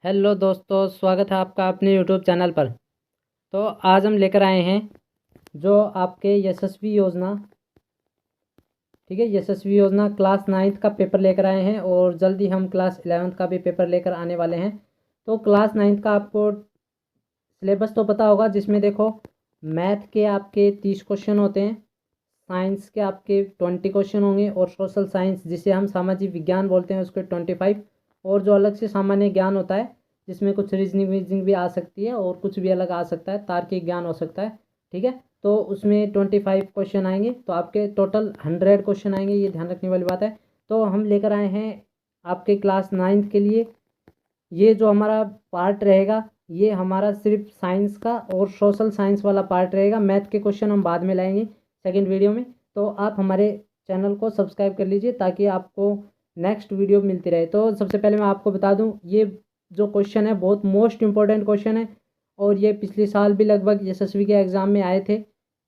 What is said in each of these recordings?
Hello दोस्तों, स्वागत है आपका अपने यूट्यूब चैनल पर। तो आज हम लेकर आए हैं जो आपके यशस्वी योजना, ठीक है, यशस्वी योजना क्लास 9th का पेपर लेकर आए हैं और जल्दी हम क्लास 11th का भी पेपर लेकर आने वाले हैं। तो क्लास 9th का आपको सिलेबस तो पता होगा, जिसमें देखो मैथ के आपके 30 क्वेश्चन होते हैं, साइंस के आपके 20 क्वेश्चन होंगे और सोशल साइंस जिसे हम सामाजिक विज्ञान बोलते हैं उसके 25, और जो अलग से सामान्य ज्ञान होता है जिसमें कुछ रीजनिंग वीजनिंग भी आ सकती है और कुछ भी अलग आ सकता है, तार्किक ज्ञान हो सकता है। ठीक है, तो उसमें 25 क्वेश्चन आएंगे, तो आपके टोटल 100 क्वेश्चन आएंगे, ये ध्यान रखने वाली बात है। तो हम लेकर आए हैं आपके क्लास 9th के लिए ये जो हमारा पार्ट रहेगा, ये हमारा सिर्फ साइंस का और सोशल साइंस वाला पार्ट रहेगा। मैथ के क्वेश्चन हम बाद में लाएंगे सेकंड वीडियो में। तो आप हमारे चैनल को सब्सक्राइब कर लीजिए ताकि आपको नेक्स्ट वीडियो मिलती रहे। तो सबसे पहले मैं आपको बता दूं, ये जो क्वेश्चन है बहुत मोस्ट इंपॉर्टेंट क्वेश्चन है और ये पिछले साल भी लगभग यशस्वी के एग्ज़ाम में आए थे।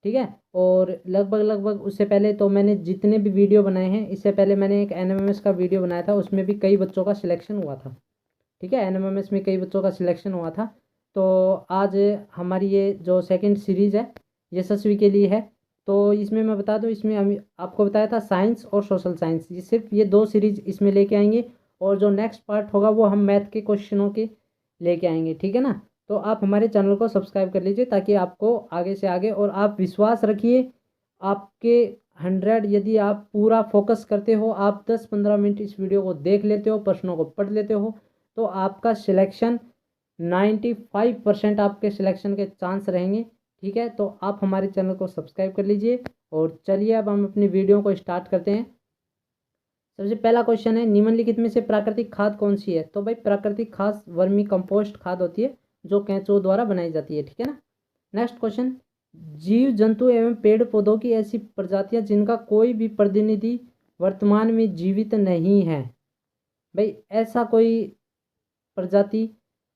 ठीक है, और लगभग उससे पहले तो मैंने जितने भी वीडियो बनाए हैं, इससे पहले मैंने एक एनएमएमएस का वीडियो बनाया था, उसमें भी कई बच्चों का सिलेक्शन हुआ था। ठीक है, एनएमएमएस में कई बच्चों का सिलेक्शन हुआ था। तो आज हमारी ये जो सेकंड सीरीज़ है यशस्वी के लिए है। तो इसमें मैं बता दूं, इसमें हम आपको बताया था साइंस और सोशल साइंस, ये सिर्फ ये दो सीरीज इसमें लेके आएंगे और जो नेक्स्ट पार्ट होगा वो हम मैथ के क्वेश्चनों के लेके आएंगे। ठीक है ना, तो आप हमारे चैनल को सब्सक्राइब कर लीजिए ताकि आपको आगे से आगे, और आप विश्वास रखिए आपके 100, यदि आप पूरा फोकस करते हो, आप 10-15 मिनट इस वीडियो को देख लेते हो, प्रश्नों को पढ़ लेते हो, तो आपका सिलेक्शन 95% आपके सिलेक्शन के चांस रहेंगे। ठीक है, तो आप हमारे चैनल को सब्सक्राइब कर लीजिए और चलिए अब हम अपनी वीडियो को स्टार्ट करते हैं। सबसे पहला क्वेश्चन है, निम्नलिखित में से प्राकृतिक खाद कौन सी है? तो भाई प्राकृतिक खाद वर्मी कंपोस्ट खाद होती है जो केंचुओं द्वारा बनाई जाती है। ठीक है ना। नेक्स्ट क्वेश्चन, जीव जंतु एवं पेड़ पौधों की ऐसी प्रजातियां जिनका कोई भी प्रतिनिधि वर्तमान में जीवित नहीं है। भाई ऐसा कोई प्रजाति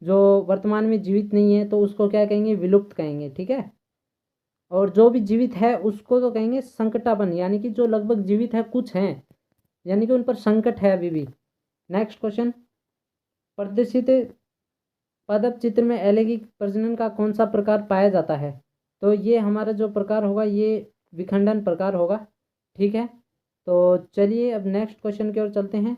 जो वर्तमान में जीवित नहीं है तो उसको क्या कहेंगे? विलुप्त कहेंगे। ठीक है, और जो भी जीवित है उसको तो कहेंगे संकटापन, यानी कि जो लगभग जीवित है कुछ हैं, यानी कि उन पर संकट है अभी भी। नेक्स्ट क्वेश्चन, प्रदर्शित पादप चित्र में अलैंगिक प्रजनन का कौन सा प्रकार पाया जाता है? तो ये हमारा जो प्रकार होगा ये विखंडन प्रकार होगा। ठीक है, तो चलिए अब नेक्स्ट क्वेश्चन की ओर चलते हैं।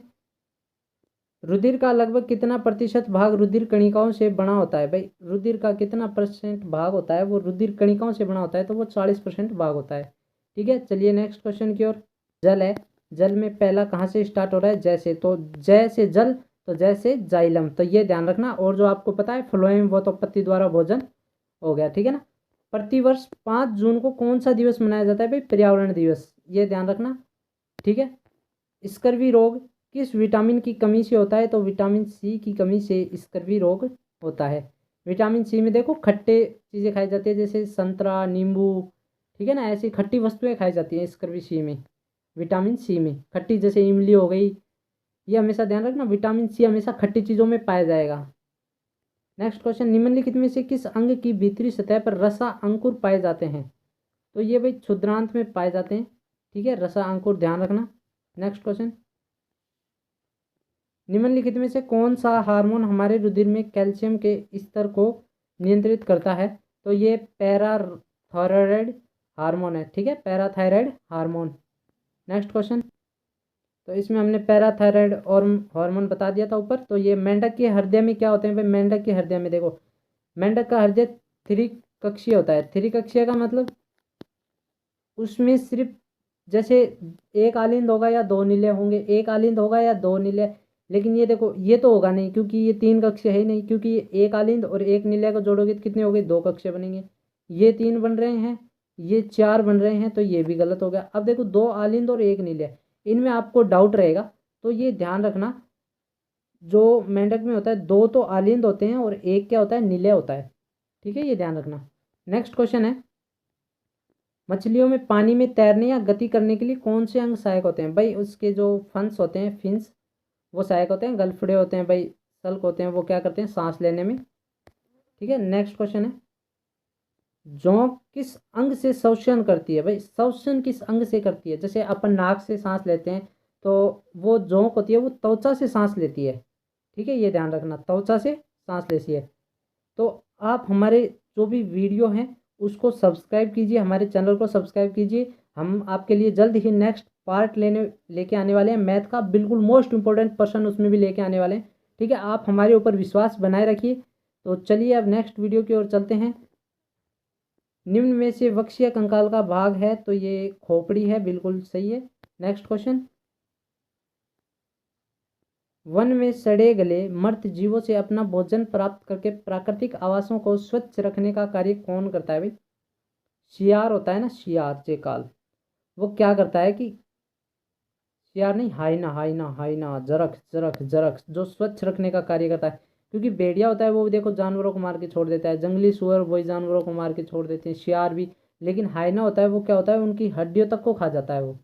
रुधिर का लगभग कितना प्रतिशत भाग रुधिर कणिकाओं से बना होता है? भाई रुधिर का कितना परसेंट भाग होता है वो रुधिर कणिकाओं से बना होता है? तो वो 40% भाग होता है। ठीक है, चलिए नेक्स्ट क्वेश्चन की ओर। जल है, जल में पहला कहाँ से स्टार्ट हो रहा है? जय से, तो जय से जल, तो जय से जाइलम, तो ये ध्यान रखना। और जो आपको पता है फ्लोएम वोतोपत्ति द्वारा भोजन हो गया। ठीक है ना। प्रतिवर्ष 5 जून को कौन सा दिवस मनाया जाता है? भाई पर्यावरण दिवस, ये ध्यान रखना। ठीक है, स्कर्वी रोग किस विटामिन की कमी से होता है? तो विटामिन सी की कमी से स्कर्वी रोग होता है। विटामिन सी में देखो खट्टे चीज़ें खाई जाती है जैसे संतरा, नींबू। ठीक है ना, ऐसी खट्टी वस्तुएं खाई जाती हैं स्कर्वी सी में, विटामिन सी में खट्टी, जैसे इमली हो गई। ये हमेशा ध्यान रखना, विटामिन सी हमेशा खट्टी चीज़ों में पाया जाएगा। नेक्स्ट क्वेश्चन, निम्नलिखित में से किस अंग की भीतरी सतह पर रसा अंकुर पाए जाते हैं? तो ये भाई क्षुद्रांत में पाए जाते हैं। ठीक है, रसा अंकुर ध्यान रखना। नेक्स्ट क्वेश्चन, निम्नलिखित में से कौन सा हार्मोन हमारे रुधिर में कैल्शियम के स्तर को नियंत्रित करता है? तो ये पैराथायराइड हार्मोन है। ठीक है, पैराथायराइड हार्मोन। नेक्स्ट क्वेश्चन, तो इसमें हमने पैराथायराइड और हार्मोन बता दिया था ऊपर। तो ये मेंढक के हृदय में क्या होते हैं? भाई मेंढक के हृदय में देखो, मेंढक का हृदय त्रिकक्षीय होता है। त्रिकक्षीय का मतलब उसमें सिर्फ जैसे एक आलिंद होगा या दो नीले होंगे, एक आलिंद होगा या दो नीले। लेकिन ये देखो ये तो होगा नहीं क्योंकि ये 3 कक्ष है ही नहीं, क्योंकि ये एक आलिंद और एक नीले को जोड़ोगे तो कितने हो गए? 2 कक्ष बनेंगे। ये 3 बन रहे हैं, ये 4 बन रहे हैं, तो ये भी गलत हो गया। अब देखो 2 आलिंद और एक नीले, इनमें आपको डाउट रहेगा तो ये ध्यान रखना, जो मेंढक में होता है 2 तो आलिंद होते हैं और एक क्या होता है? नीले होता है। ठीक है, ये ध्यान रखना। नेक्स्ट क्वेश्चन है, मछलियों में पानी में तैरने या गति करने के लिए कौन से अंग सहायक होते हैं? भाई उसके जो फंस होते हैं, फिन्स, वो सहायक होते हैं। गलफड़े होते हैं भाई, सल्क होते हैं, वो क्या करते हैं? सांस लेने में। ठीक है, नेक्स्ट क्वेश्चन है, जोंक किस अंग से श्वसन करती है? भाई श्वसन किस अंग से करती है? जैसे अपन नाक से सांस लेते हैं तो वो जोंक होती है वो त्वचा से सांस लेती है। ठीक है, ये ध्यान रखना, त्वचा से सांस लेती है। तो आप हमारे जो भी वीडियो हैं उसको सब्सक्राइब कीजिए, हमारे चैनल को सब्सक्राइब कीजिए। हम आपके लिए जल्द ही नेक्स्ट पार्ट लेके आने वाले हैं, मैथ का बिल्कुल मोस्ट इंपॉर्टेंट पर्सन उसमें भी लेके आने वाले हैं। ठीक है, आप हमारे ऊपर विश्वास बनाए रखिए। तो चलिए अब नेक्स्ट वीडियो की ओर चलते हैं। निम्न में से वक्षीय कंकाल का भाग है, तो ये खोपड़ी है, बिल्कुल सही है। नेक्स्ट क्वेश्चन, वन में सड़े गले मर्त जीवों से अपना भोजन प्राप्त करके प्राकृतिक आवासों को स्वच्छ रखने का कार्य कौन करता है भाई? शियार होता है ना, शियार जेकाल, वो क्या करता है कि शियार नहीं, हाइना हाइना हाइना, जरख जरख जरख, जो स्वच्छ रखने का कार्य करता है। क्योंकि भेड़िया होता है वो देखो जानवरों को मार के छोड़ देता है, जंगली सुअर वही जानवरों को मार के छोड़ देते हैं, शियार भी। लेकिन हाइना होता है वो क्या होता है, उनकी हड्डियों तक को खा जाता है वो।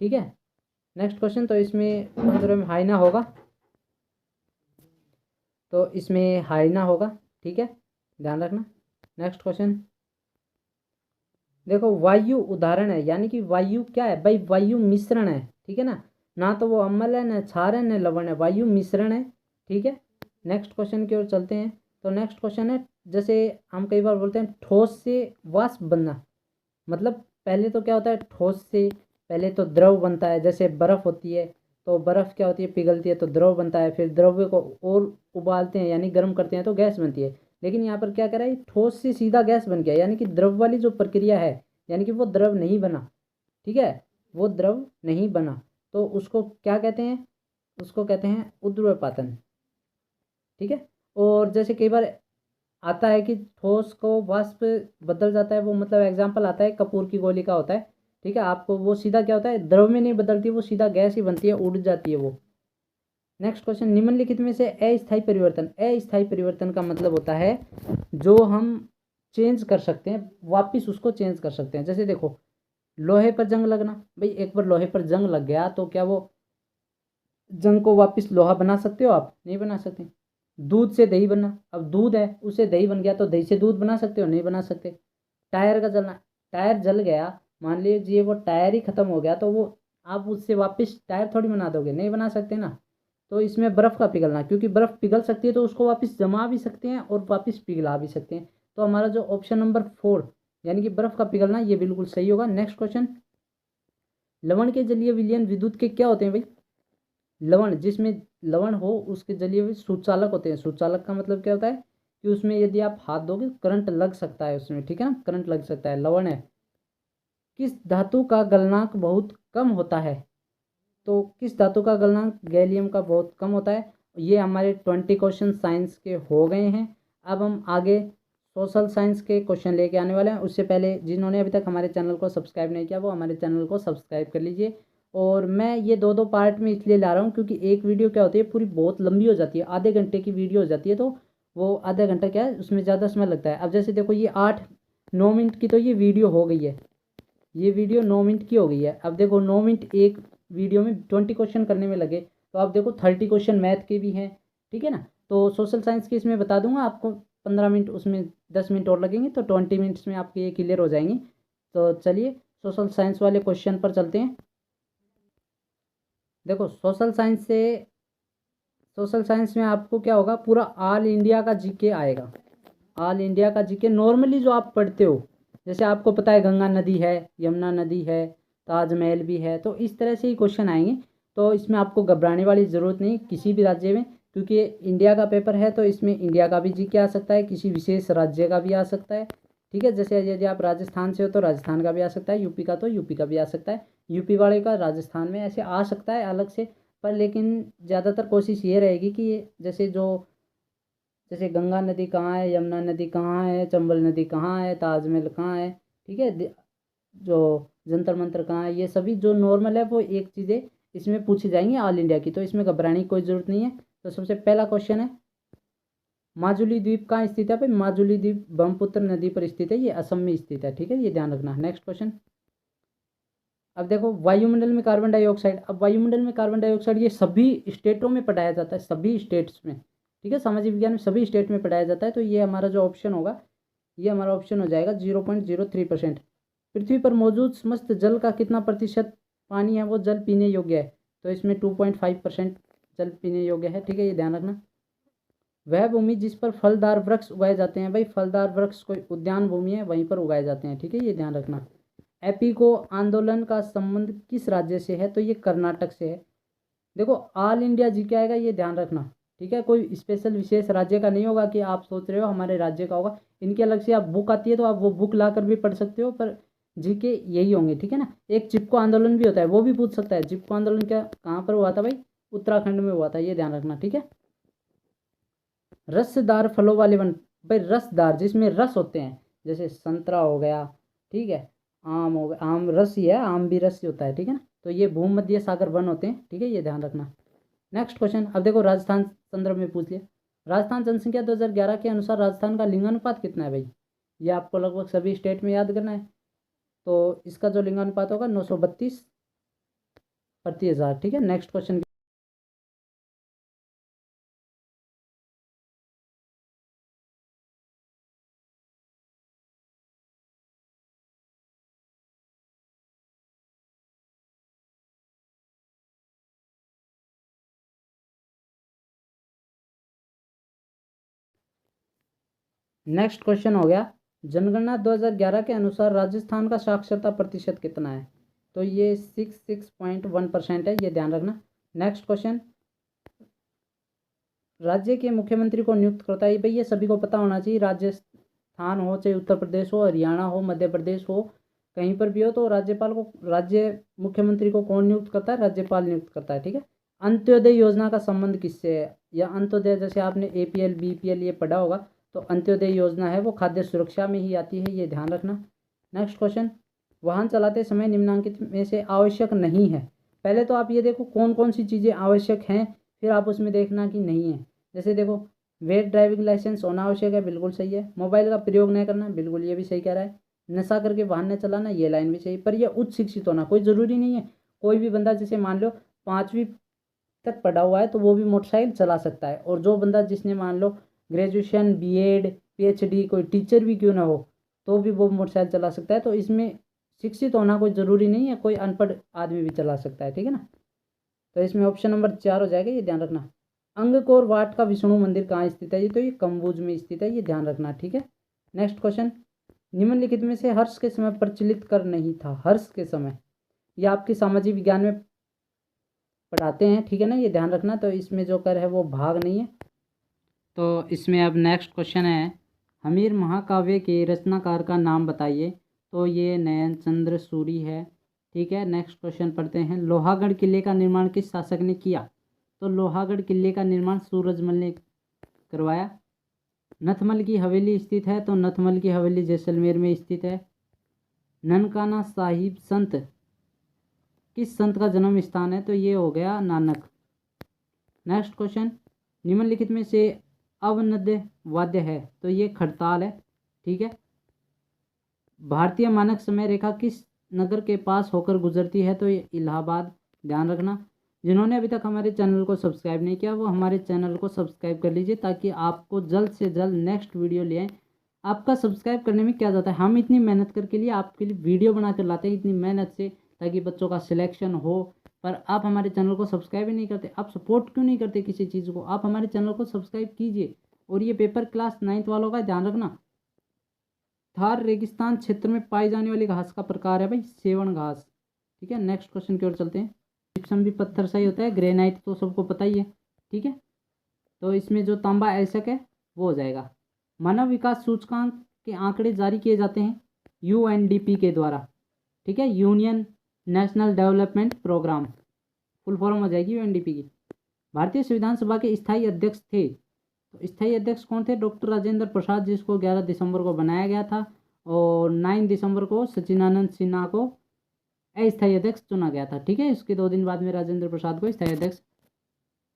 ठीक है, नेक्स्ट क्वेश्चन, तो इसमें 15 में हाइना होगा, तो इसमें हाइना होगा। ठीक है, ध्यान रखना। नेक्स्ट क्वेश्चन, देखो वायु उदाहरण है, यानी कि वायु क्या है भाई, वायु मिश्रण है। ठीक है ना तो वो अम्ल है, न क्षार है, न लवण है, वायु मिश्रण है। ठीक है, नेक्स्ट क्वेश्चन की ओर चलते हैं। तो नेक्स्ट क्वेश्चन है, जैसे हम कई बार बोलते हैं ठोस से वाष्प बनना, मतलब पहले तो क्या होता है, ठोस से पहले तो द्रव बनता है, जैसे बर्फ़ होती है, तो बर्फ़ क्या होती है, पिघलती है तो द्रव बनता है, फिर द्रव्य को और उबालते हैं यानी गर्म करते हैं तो गैस बनती है। लेकिन यहाँ पर क्या करा है, ठोस से सीधा गैस बन गया, यानी कि द्रव वाली जो प्रक्रिया है, यानी कि वो द्रव नहीं बना। ठीक है, वो द्रव नहीं बना, तो उसको क्या कहते हैं, उसको कहते हैं ऊर्ध्वपातन। ठीक है, और जैसे कई बार आता है कि ठोस को वाष्प बदल जाता है, वो मतलब एग्जाम्पल आता है कपूर की गोली का होता है। ठीक है, आपको वो सीधा क्या होता है, द्रव में नहीं बदलती, वो सीधा गैस ही बनती है, उड़ जाती है वो। नेक्स्ट क्वेश्चन, निम्नलिखित में से अस्थायी परिवर्तन, अस्थायी परिवर्तन का मतलब होता है जो हम चेंज कर सकते हैं, वापिस उसको चेंज कर सकते हैं। जैसे देखो, लोहे पर जंग लगना, भाई एक बार लोहे पर जंग लग गया तो क्या वो जंग को वापस लोहा बना सकते हो? आप नहीं बना सकते। दूध से दही बनना, अब दूध है उससे दही बन गया, तो दही से दूध बना सकते हो? नहीं बना सकते। टायर का जलना, टायर जल गया, मान लीजिए वो टायर ही खत्म हो गया, तो वो आप उससे वापस टायर थोड़ी बना दोगे? नहीं बना सकते ना। तो इसमें बर्फ़ का पिघलना, क्योंकि बर्फ़ पिघल सकती है तो उसको वापस जमा भी सकते हैं और वापस पिघला भी सकते हैं। तो हमारा जो ऑप्शन नंबर 4 यानी कि बर्फ़ का पिघलना, ये बिल्कुल सही होगा। नेक्स्ट क्वेश्चन, लवण के जलीय विलयन विद्युत के क्या होते हैं भाई? लवण, जिसमें लवण हो उसके जलीय सुचालक होते हैं। सुचालक का मतलब क्या होता है कि उसमें यदि आप हाथ दोगे करंट लग सकता है उसमें। ठीक है ना, करंट लग सकता है, लवण है। किस धातु का गलनांक बहुत कम होता है? तो किस धातु का गलनांक गैलियम का बहुत कम होता है। ये हमारे 20 क्वेश्चन साइंस के हो गए हैं। अब हम आगे सोशल साइंस के क्वेश्चन लेके आने वाले हैं। उससे पहले जिन्होंने अभी तक हमारे चैनल को सब्सक्राइब नहीं किया वो हमारे चैनल को सब्सक्राइब कर लीजिए। और मैं ये दो दो पार्ट में इसलिए ला रहा हूँ क्योंकि एक वीडियो क्या होती है पूरी बहुत लंबी हो जाती है, आधे घंटे की वीडियो हो जाती है, तो वो आधा घंटा क्या है उसमें ज़्यादा समय लगता है। अब जैसे देखो ये 8-9 मिनट की तो ये वीडियो हो गई है, ये वीडियो 9 मिनट की हो गई है। अब देखो 9 मिनट एक वीडियो में 20 क्वेश्चन करने में लगे, तो आप देखो 30 क्वेश्चन मैथ के भी हैं। ठीक है ना, तो सोशल साइंस की इसमें बता दूंगा आपको 15 मिनट, उसमें 10 मिनट और लगेंगे, तो 20 मिनट्स में आपके ये क्लियर हो जाएंगे। तो चलिए सोशल साइंस वाले क्वेश्चन पर चलते हैं। देखो सोशल साइंस में आपको क्या होगा, पूरा ऑल इंडिया का जीके आएगा। ऑल इंडिया का जीके नॉर्मली जो आप पढ़ते हो, जैसे आपको पता है गंगा नदी है, यमुना नदी है, ताजमहल भी है, तो इस तरह से ही क्वेश्चन आएंगे। तो इसमें आपको घबराने वाली ज़रूरत नहीं किसी भी राज्य में, क्योंकि इंडिया का पेपर है तो इसमें इंडिया का भी जीके आ सकता है, किसी विशेष राज्य का भी आ सकता है। ठीक है, जैसे यदि आप राजस्थान से हो तो राजस्थान का भी आ सकता है, यूपी का तो यूपी का भी आ सकता है, यूपी वाले का राजस्थान में, ऐसे आ सकता है अलग से। पर लेकिन ज़्यादातर कोशिश ये रहेगी कि जैसे गंगा नदी कहाँ है, यमुना नदी कहाँ है, चंबल नदी कहाँ है, ताजमहल कहाँ है, ठीक है, जो जंतर मंतर कहाँ है, ये सभी जो नॉर्मल है वो एक चीज़ें इसमें पूछी जाएंगी ऑल इंडिया की, तो इसमें घबराने की कोई ज़रूरत नहीं है। तो सबसे पहला क्वेश्चन है, माजुली द्वीप कहाँ स्थित है भाई? माजुली द्वीप ब्रह्मपुत्र नदी पर स्थित है, ये असम में स्थित है। ठीक है, ये ध्यान रखना। नेक्स्ट क्वेश्चन, अब देखो वायुमंडल में कार्बन डाइऑक्साइड, अब वायुमंडल में कार्बन डाइऑक्साइड ये सभी स्टेटों में पढ़ाया जाता है, सभी स्टेट्स में। ठीक है, सामाजिक विज्ञान में सभी स्टेट में पढ़ाया जाता है, तो ये हमारा जो ऑप्शन होगा, ये हमारा ऑप्शन हो जाएगा 0.03%। पृथ्वी पर मौजूद समस्त जल का कितना प्रतिशत पानी है वो जल पीने योग्य है? तो इसमें 2.5% जल पीने योग्य है, ठीक है, ये ध्यान रखना। वह भूमि जिस पर फलदार वृक्ष उगाए जाते हैं, भाई फलदार वृक्ष कोई उद्यान भूमि है वहीं पर उगाए जाते हैं, ठीक है, ये ध्यान रखना। एपीको आंदोलन का संबंध किस राज्य से है, तो ये कर्नाटक से है। देखो ऑल इंडिया जी के आएगा, ये ध्यान रखना, ठीक है, कोई स्पेशल विशेष राज्य का नहीं होगा कि आप सोच रहे हो हमारे राज्य का होगा। इनके अलग से आप बुक आती है तो आप वो बुक ला कर भी पढ़ सकते हो, पर जी के यही होंगे, ठीक है ना। एक चिपको आंदोलन भी होता है, वो भी पूछ सकता है। चिपको आंदोलन क्या कहाँ पर हुआ था भाई, उत्तराखंड में हुआ था, ये ध्यान रखना, ठीक है। रसदार फलों वाले वन, भाई रसदार जिसमें रस होते हैं, जैसे संतरा हो गया, ठीक है, आम हो गया, आम रस ही है, आम भी रस ही होता है, ठीक है ना। तो ये भूमध्य सागर वन होते हैं, ठीक है, ये ध्यान रखना। नेक्स्ट क्वेश्चन, अब देखो राजस्थान संदर्भ में पूछ लिया। राजस्थान जनसंख्या 2011 के अनुसार राजस्थान का लिंगानुपात कितना है भाई, ये आपको लगभग सभी स्टेट में याद करना है। तो इसका जो लिंगानुपात होगा 932/1000, ठीक है। नेक्स्ट क्वेश्चन, नेक्स्ट क्वेश्चन हो गया, जनगणना 2011 के अनुसार राजस्थान का साक्षरता प्रतिशत कितना है, तो ये 66.1% है, ये ध्यान रखना। नेक्स्ट क्वेश्चन, राज्य के मुख्यमंत्री को नियुक्त करता है, भाई ये सभी को पता होना चाहिए। राजस्थान हो चाहे उत्तर प्रदेश हो, हरियाणा हो, मध्य प्रदेश हो, कहीं पर भी हो, तो राज्यपाल को, राज्य मुख्यमंत्री को कौन नियुक्त करता है, राज्यपाल नियुक्त करता है, ठीक है। अंत्योदय योजना का संबंध किससे है, या अंत्योदय जैसे आपने APL BPL ये पढ़ा होगा, तो अंत्योदय योजना है वो खाद्य सुरक्षा में ही आती है, ये ध्यान रखना। नेक्स्ट क्वेश्चन, वाहन चलाते समय निम्नलिखित में से आवश्यक नहीं है। पहले तो आप ये देखो कौन कौन सी चीज़ें आवश्यक हैं, फिर आप उसमें देखना कि नहीं है। जैसे देखो, वेट ड्राइविंग लाइसेंस होना आवश्यक है, बिल्कुल सही है। मोबाइल का प्रयोग नहीं करना, बिल्कुल ये भी सही कह रहा है। नशा करके वाहन न चलाना, ये लाइन भी सही, पर यह उच्च शिक्षित होना कोई ज़रूरी नहीं है। कोई भी बंदा जैसे मान लो 5वीं तक पढ़ा हुआ है तो वो भी मोटरसाइकिल चला सकता है, और जो बंदा जिसने मान लो ग्रेजुएशन BEd PhD कोई टीचर भी क्यों ना हो तो भी वो मोटरसाइकिल चला सकता है। तो इसमें शिक्षित होना कोई ज़रूरी नहीं है, कोई अनपढ़ आदमी भी चला सकता है, ठीक है ना। तो इसमें ऑप्शन नंबर 4 हो जाएगा, ये ध्यान रखना। अंगकोर वाट का विष्णु मंदिर कहाँ स्थित है, ये तो ये कम्बोज में स्थित है, ये ध्यान रखना, ठीक है। नेक्स्ट क्वेश्चन, निम्नलिखित में से हर्ष के समय प्रचलित कर नहीं था, हर्ष के समय, ये आपके सामाजिक विज्ञान में पढ़ाते हैं, ठीक है ना, ये ध्यान रखना। तो इसमें जो कर है वो भाग नहीं है। तो इसमें अब नेक्स्ट क्वेश्चन है, हमीर महाकाव्य के रचनाकार का नाम बताइए, तो ये नयन चंद्र सूरी है, ठीक है। नेक्स्ट क्वेश्चन पढ़ते हैं, लोहागढ़ किले का निर्माण किस शासक ने किया, तो लोहागढ़ किले का निर्माण सूरजमल ने करवाया। नथमल की हवेली स्थित है, तो नथमल की हवेली जैसलमेर में स्थित है। ननकाना साहिब संत किस संत का जन्म स्थान है, तो ये हो गया नानक। नेक्स्ट क्वेश्चन, निम्नलिखित में से अवनद्य वाद्य है, तो ये खड़ताल है, ठीक है। भारतीय मानक समय रेखा किस नगर के पास होकर गुजरती है, तो ये इलाहाबाद, ध्यान रखना। जिन्होंने अभी तक हमारे चैनल को सब्सक्राइब नहीं किया वो हमारे चैनल को सब्सक्राइब कर लीजिए, ताकि आपको जल्द से जल्द नेक्स्ट वीडियो ले आए। आपका सब्सक्राइब करने में क्या जाता है, हम इतनी मेहनत करके लिए आपके लिए वीडियो बना कर लाते हैं इतनी मेहनत से, ताकि बच्चों का सिलेक्शन हो, पर आप हमारे चैनल को सब्सक्राइब ही नहीं करते। आप सपोर्ट क्यों नहीं करते किसी चीज़ को, आप हमारे चैनल को सब्सक्राइब कीजिए। और ये पेपर क्लास 9th वालों का ध्यान रखना, थार रेगिस्तान क्षेत्र में पाई जाने वाली घास का प्रकार है भाई सेवन घास, ठीक है। नेक्स्ट क्वेश्चन की ओर चलते हैं। जिप्सम भी पत्थर सा ही होता है, ग्रेनाइट तो सबको पता ही है, ठीक है। तो इसमें जो तांबा ऐसक है वो हो जाएगा। मानव विकास सूचकांक के आंकड़े जारी किए जाते हैं UNDP के द्वारा, ठीक है, union national development program, full form हो जाएगी UNDP की। भारतीय संविधान सभा के स्थायी अध्यक्ष थे, तो स्थायी अध्यक्ष कौन थे, डॉक्टर राजेंद्र प्रसाद, जिसको 11 दिसंबर को बनाया गया था, और 9 दिसंबर को सचिदानंद सिन्हा को अस्थायी अध्यक्ष चुना गया था, ठीक है। इसके 2 दिन बाद में राजेंद्र प्रसाद को स्थायी अध्यक्ष।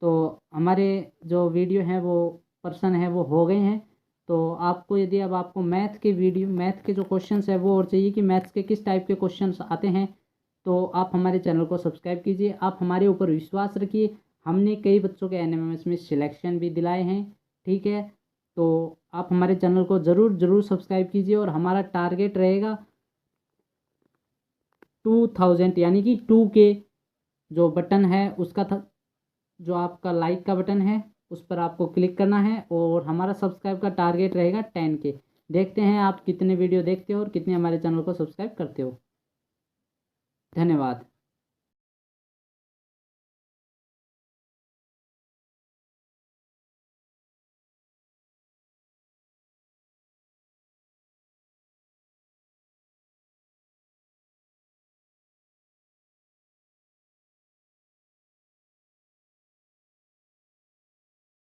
तो हमारे जो वीडियो हैं वो पर्सन है वो हो गए हैं। तो आपको यदि अब आपको मैथ के वीडियो, मैथ के जो क्वेश्चंस है वो और चाहिए कि मैथ्स के किस टाइप के क्वेश्चंस आते हैं, तो आप हमारे चैनल को सब्सक्राइब कीजिए। आप हमारे ऊपर विश्वास रखिए, हमने कई बच्चों के NMMS में सिलेक्शन भी दिलाए हैं, ठीक है। तो आप हमारे चैनल को ज़रूर सब्सक्राइब कीजिए, और हमारा टारगेट रहेगा 2000, यानी कि 2 के जो बटन है उसका था जो आपका लाइक का बटन है उस पर आपको क्लिक करना है और हमारा सब्सक्राइब का टारगेट रहेगा 10K। देखते हैं आप कितने वीडियो देखते हो और कितने हमारे चैनल को सब्सक्राइब करते हो। धन्यवाद।